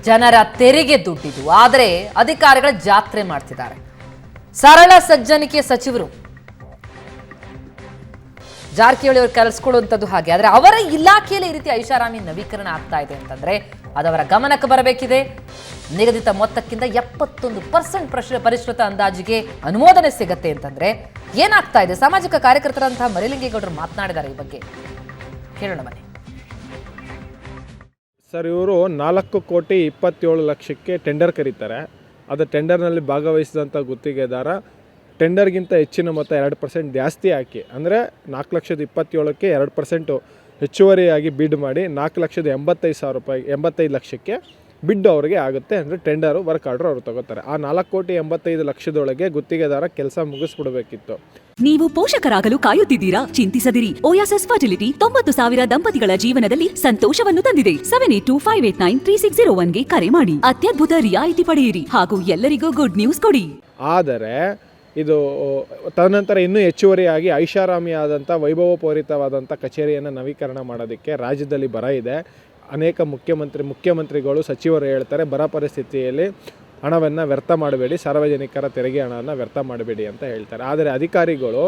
ಜನರ ತೆರಿಗೆ ದುಡ್ಡಿದು. ಆದರೆ ಅಧಿಕಾರಿಗಳ ಜಾತ್ರೆ ಮಾಡ್ತಿದ್ದಾರೆ. ಸರಳ ಸಜ್ಜನಿಕೆ ಸಚಿವರು ಜಾರಕಿಹೊಳಿ ಅವರು ಕಲಿಸ್ಕೊಳ್ಳುವಂಥದ್ದು ಹಾಗೆ. ಆದರೆ ಅವರ ಇಲಾಖೆಯಲ್ಲಿ ಈ ರೀತಿ ಐಷಾರಾಮಿ ನವೀಕರಣ ಆಗ್ತಾ ಇದೆ ಅಂತಂದ್ರೆ ಅದವರ ಗಮನಕ್ಕೆ ಬರಬೇಕಿದೆ. ನಿಗದಿತ ಮೊತ್ತಕ್ಕಿಂತ 71% ಪರಿಷ್ಕೃತ ಅಂದಾಜಿಗೆ ಅನುಮೋದನೆ ಸಿಗತ್ತೆ ಅಂತಂದ್ರೆ ಏನಾಗ್ತಾ ಇದೆ? ಸಾಮಾಜಿಕ ಕಾರ್ಯಕರ್ತರಂತಹ ಮರಿಲಿಂಗೇಗೌಡರು ಮಾತನಾಡಿದ್ದಾರೆ ಈ ಬಗ್ಗೆ, ಕೇಳೋಣ ಬನ್ನಿ. ಸರ್, ಇವರು 4,27,00,000ಕ್ಕೆ ಟೆಂಡರ್ ಕರೀತಾರೆ. ಅದು ಟೆಂಡರ್ನಲ್ಲಿ ಭಾಗವಹಿಸಿದಂಥ ಗುತ್ತಿಗೆದಾರ ಟೆಂಡರ್ಗಿಂತ ಹೆಚ್ಚಿನ ಮೊತ್ತ 2% ಜಾಸ್ತಿ ಹಾಕಿ, ಅಂದರೆ 4,27,000ಕ್ಕೆ 2% ಹೆಚ್ಚುವರಿಯಾಗಿ ಬಿಡ್ ಮಾಡಿ 4,85,000 ಬಿಡ್ ಅವರಿಗೆ ಆಗುತ್ತೆ. ಅಂದರೆ ಟೆಂಡರು ವರ್ಕ್ ಆರ್ಡರ್ ಅವರು ತಗೋತಾರೆ. ಆ 4,85,00,000 ಗುತ್ತಿಗೆದಾರ ಕೆಲಸ ಮುಗಿಸ್ಬಿಡಬೇಕಿತ್ತು. ನೀವು ಪೋಷಕರಾಗಲು ಕಾಯುತ್ತಿದ್ದೀರಾ? ಚಿಂತಿಸದಿರಿ. ಓಯಾಸಿಸ್ ಫರ್ಟಿಲಿಟಿ 90,000 ದಂಪತಿಗಳ ಜೀವನದಲ್ಲಿ ಸಂತೋಷವನ್ನು ತಂದಿದೆ. 7825893601ಗೆ ಕರೆ ಮಾಡಿ. ಅತ್ಯದ್ಭುತ ರಿಯಾಯಿತಿ ಪಡೆಯಿರಿ ಹಾಗೂ ಎಲ್ಲರಿಗೂ ಗುಡ್ ನ್ಯೂಸ್ ಕೊಡಿ. ಆದರೆ ಇದು ತದನಂತರ ಇನ್ನೂ ಹೆಚ್ಚುವರಿಯಾಗಿ ಐಷಾರಾಮಿಯಾದಂಥ ವೈಭವಪೂರಿತವಾದಂಥ ಕಚೇರಿಯನ್ನು ನವೀಕರಣ ಮಾಡೋದಕ್ಕೆ ರಾಜ್ಯದಲ್ಲಿ ಬರ ಇದೆ. ಅನೇಕ ಮುಖ್ಯಮಂತ್ರಿಗಳು ಸಚಿವರು ಹೇಳ್ತಾರೆ, ಬರ ಪರಿಸ್ಥಿತಿಯಲ್ಲಿ ಹಣವನ್ನು ವ್ಯರ್ಥ ಮಾಡಬೇಡಿ, ಸಾರ್ವಜನಿಕರ ತೆರಿಗೆ ಹಣವನ್ನು ವ್ಯರ್ಥ ಮಾಡಬೇಡಿ ಅಂತ ಹೇಳ್ತಾರೆ. ಆದರೆ ಅಧಿಕಾರಿಗಳು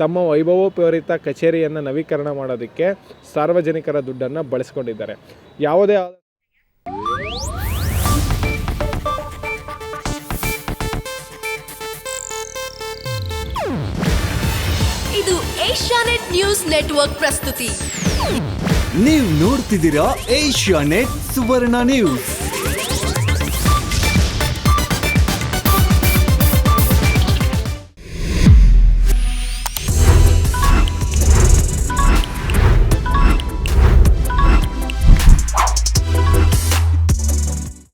ತಮ್ಮ ವೈಭವೋಪೇರಿತ ಕಚೇರಿಯನ್ನು ನವೀಕರಣ ಮಾಡೋದಕ್ಕೆ ಸಾರ್ವಜನಿಕರ ದುಡ್ಡನ್ನು ಬಳಸ್ಕೊಂಡಿದ್ದಾರೆ. ಯಾವುದೇ ಇದು ಏಷ್ಯಾನೆಟ್ ನ್ಯೂಸ್ ನೆಟ್ವರ್ಕ್ ಪ್ರಸ್ತುತಿ. ನೀವು ನೋಡ್ತಿದ್ದೀರಾ ಏಷ್ಯಾನೆಟ್ ಸುವರ್ಣ ನ್ಯೂಸ್.